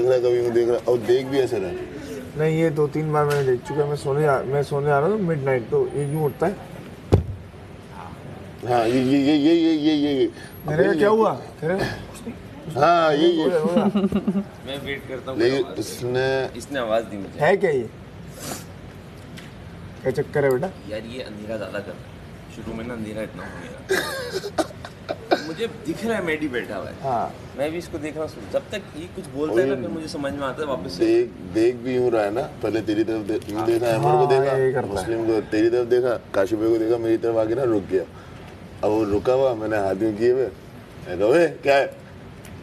देख रहा है, कभी यूँ देख रहा है, और देख भी ऐसे रहा। नहीं, ये 2-3 बार मैंने देख चुका है। मैं सोने आ रहा हूँ मिडनाइट, तो ये यूँ उठता है। हाँ ये मेरे का क्या हुआ तेरे? हाँ ये मैं वेट करता हूँ, लेकिन इसने आवाज़ दी मुझे। है क्या ये? क्या चक्कर है बेटा? यार ये अंधेरा ज़्यादा कर रहा है, शुरू में ना अंधेरा इतना हो गया। मुझे दिख रहा है मेडी बैठा हुआ है। हाँ, मैं भी इसको देख रहा हूँ, जब तक ये कुछ बोलता है ना फिर मुझे समझ में आता है वापस से। देख भी यूँ रहा है ना, पहले तेरी तरफ देखा, अहमद को देखा, मुस्लिम को तेरी तरफ देखा, काशिफ भाई को देखा, मेरी तरफ आके ना रुक गया। अब वो रुका हुआ, मैंने हाथ यूँ किए हुए, रोए क्या है?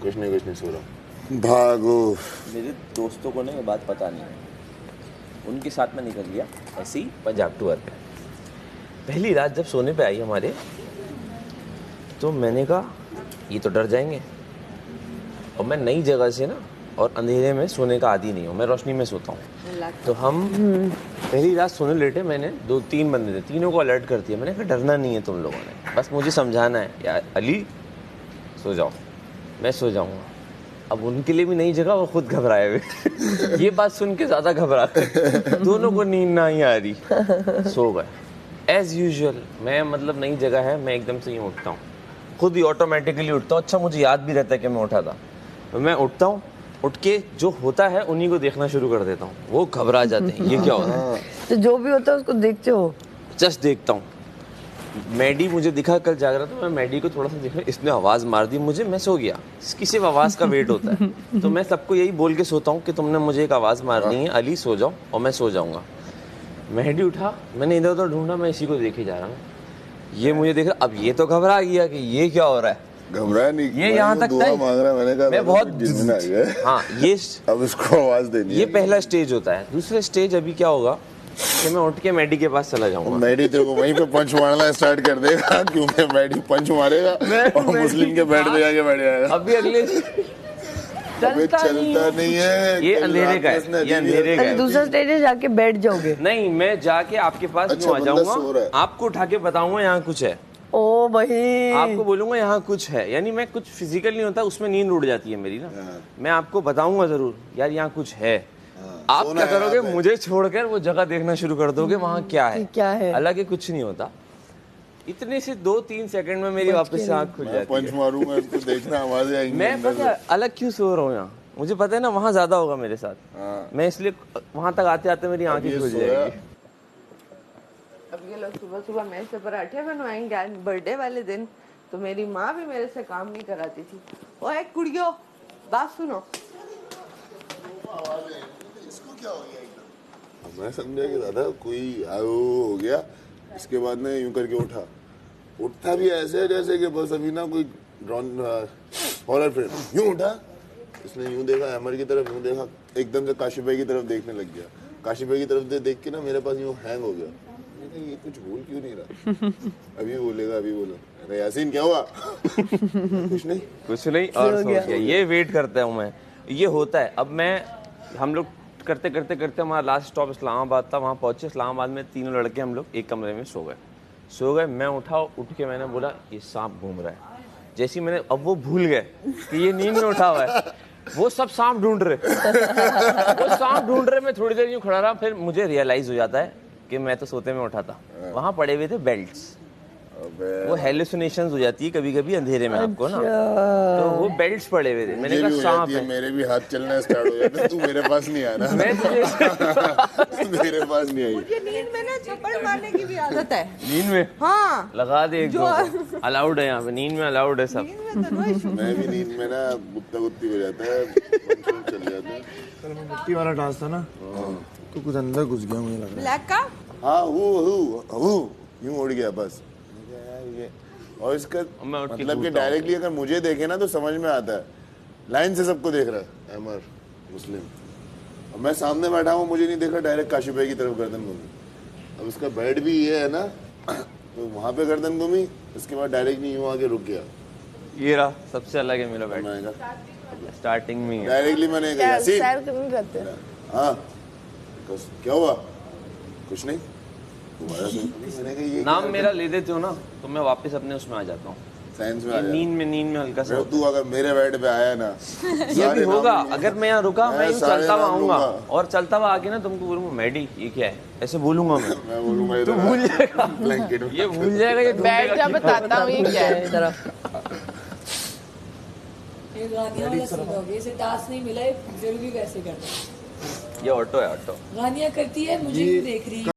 कुछ नहीं सो रहा हूँ। भागो। मेरे दोस्तों को ना ये बात पता नहीं है, उनके साथ में निकल गया ऐसे ही पंजाब टूर पे। पहली रात जब सोने पे आई हमारे, तो मैंने कहा ये तो डर जाएंगे, और मैं नई जगह से ना और अंधेरे में सोने का आदी नहीं हूँ, मैं रोशनी में सोता हूँ। तो हम पहली रात सोने लेटे, मैंने 2-3 बंदे थे, तीनों को अलर्ट कर दिया। मैंने कहा डरना नहीं है तुम लोगों ने, बस मुझे समझाना है यार, अली सो जाओ, मैं सो जाऊँगा। अब उनके लिए भी नई जगह, वो खुद घबराए हुए। ये बात सुन के ज़्यादा घबरा गए, दोनों को नींद ना ही आ रही, सो गए एज़ यूजुअल। मैं मतलब नई जगह है, मैं एकदम से यूँ उठता हूँ, खुद ही ऑटोमेटिकली उठता हूँ। अच्छा मुझे याद भी रहता है कि मैं उठा था, तो मैं उठता हूँ, उठ के जो होता है उन्हीं को देखना शुरू कर देता हूँ। वो घबरा जाते हैं, ये क्या होता है? तो जो भी होता है उसको देखते हो? जस्ट देखता हूँ। मैडी मुझे दिखा, कल जाग रहा था मैं, मैडी को थोड़ा सा देखा, इसने आवाज़ मार दी मुझे, मैं सो गया। इसकी सिर्फ आवाज़ का वेट होता है। तो मैं सबको यही बोल के सोता हूँ कि तुमने मुझे एक आवाज़ मारनी है, अली सो जाओ, और मैं सो जाऊँगा। मैडी उठा, मैंने इधर उधर ढूंढा, मैं इसी को देखे जा रहा हूँ। ये मुझे देख रहा, अब ये तो घबरा गया कि ये क्या हो रहा है। घबराया नहीं, ये यहाँ तक दुआ मांग रहा है। मैंने कहा मैं बहुत हाँ, ये अब इसको आवाज देनी ये पहला स्टेज होता है। दूसरा स्टेज अभी क्या होगा कि मैं उठ के मैडी के पास चला जाऊंगा। मैडी तेरे को वहीं पे पंच मारना स्टार्ट कर देगा, क्योंकि मैडी पंच मारेगा और मुस्लिम के बेड पे जाके बैठ जाएगा। अभी अगले चलता नहीं है, ये अंधेरे का है, ये अंधेरे का है। दूसरा स्टेज है, जाके बैठ जाओगे? नहीं, मैं जाके आपके पास अच्छा, आ जाऊंगा, आपको उठा के बताऊंगा यहाँ कुछ है। ओ भाई, आपको बोलूंगा यहाँ कुछ है, यानी मैं कुछ फिजिकल नहीं होता, उसमें नींद उड़ जाती है मेरी ना। मैं आपको बताऊंगा जरूर यार यहाँ कुछ है। आप क्या करोगे, मुझे छोड़कर वो जगह देखना शुरू कर दोगे वहाँ क्या है। हालांकि कुछ नहीं होता। इतने से 2-3 सेकंड में मेरी वापस से आँख खुल जाती है। पंच मारूंगा, इसको देखना आवाज आएगी। मैं पता है अलग क्यों सो रहा हूँ यहाँ, मुझे पता है ना वहाँ ज्यादा होगा मेरे साथ। मैं इसलिए वहाँ तक आते आते मेरी आँखें खुल जाएगी। अब ये लोग सुबह सुबह मेरे से पराठे बनवाएंगे आज बर्थडे वाले दिन, तो मेरी माँ भी मेरे से काम नहीं कराती थी। ओए कुड़ियो, बात सुनो। इसको क्या हो गया एकदम? मैं समझा कि दादा कोई हो गया, इसके बाद में यूं करके उठा भी ऐसे जैसे कि बस अभी ना कोई हॉरर फिल्म। यूं उठा, इसने यूं देखा अमर की तरफ, यूं देखा, एकदम से काशिफ भाई की तरफ देखने लग गया। काशिफ भाई की तरफ देख के ना मेरे पास यूं हैंग हो गया। ये कुछ बोल क्यों नहीं रहा? अभी बोलेगा, अभी बोलो। अरे यासीन क्या हुआ? कुछ नहीं और सो गया। ये वेट करता हूँ मैं, ये होता है। अब हम लोग करते करते करते हमारा लास्ट स्टॉप इस्लामाबाद था, वहाँ पहुंचे। इस्लामाबाद में 3 लड़के हम लोग एक कमरे में सो गए। मैं उठ के मैंने बोला ये सांप घूम रहा है। जैसे ही मैंने, अब वो भूल गए कि ये नींद में उठा हुआ है, वो सब सांप ढूंढ रहे। मैं थोड़ी देर यूँ खड़ा रहा, फिर मुझे रियलाइज हो जाता है कि मैं तो सोते में उठा था। वहाँ पड़े हुए थे बेल्ट्स। वो हेलुसिनेशंस हो जाती है कभी कभी अंधेरे में आपको ना, तो वो बेल्ट्स पड़े हुए थे। मैंने कहा सांप है। मेरे भी हाथ चलना स्टार्ट हो जाते, तू मेरे पास नहीं आना। मैं मेरे पास नहीं आई। मुझे नींद में ना थप्पड़ मारने की भी आदत है। नींद में? हाँ, लगा दे एक दो, अलाउड है यहाँ पे, नींद में अलाउड है सब। मैं भी नींद में ना गुत्ती हो जाता है, चल जाता है। कल मैं मिट्टी वाला डांस था ना, तो कुछ अंदर घुस गया मुझे लगा। ब्लैक का? हाँ, यूं उड़ गया बस। और इसका मतलब कि डायरेक्टली अगर मुझे देखे ना तो समझ में आता है, लाइन से सबको देख रहा है अमर मुस्लिम। और मैं सामने बैठा हूँ, मुझे नहीं देखा, डायरेक्ट काशिफ भाई की तरफ गर्दन घूमी। अब उसका बेड भी ये है ना, तो वहाँ पे गर्दन घूमी, उसके बाद डायरेक्ट नहीं यूँ आके रुक गया। ये रहा सबसे अलग है मेरा बेड, स्टार्टिंग में डायरेक्टली मैंने कहा सैर क्यों नहीं करते? हाँ, क्या हुआ? कुछ नहीं। नाम मेरा ले देते हो ना, तो मैं वापस अपने उसमें आ जाता हूँ। साइंस में आ ये जाएगा। नींद में हल्का सा फिर तू अगर मेरे बेड पे आया ना ये सारे भी नाम होगा। लूंगा। अगर मैं यहाँ रुका मैं यूं सारे चलता हुआ नाम आऊंगा लूंगा। और चलता हुआ आके ना तुमको बोलूंगा मैडी ये क्या है, ऐसे बोलूंगा मैं। मैं बोलूंगा तू इधर भूल जाएगा, ब्लैंकेट ये भूल जाएगा, ये बैठ जा, बताता हूँ ये क्या है। इधर ये गानिया वाला सीखोगे, इसे टास्क नहीं मिला, ये फिर भी कैसे करता है। ये ऑटो है ऑटो। गानिया करती है, मुझे क्यों देख रही है?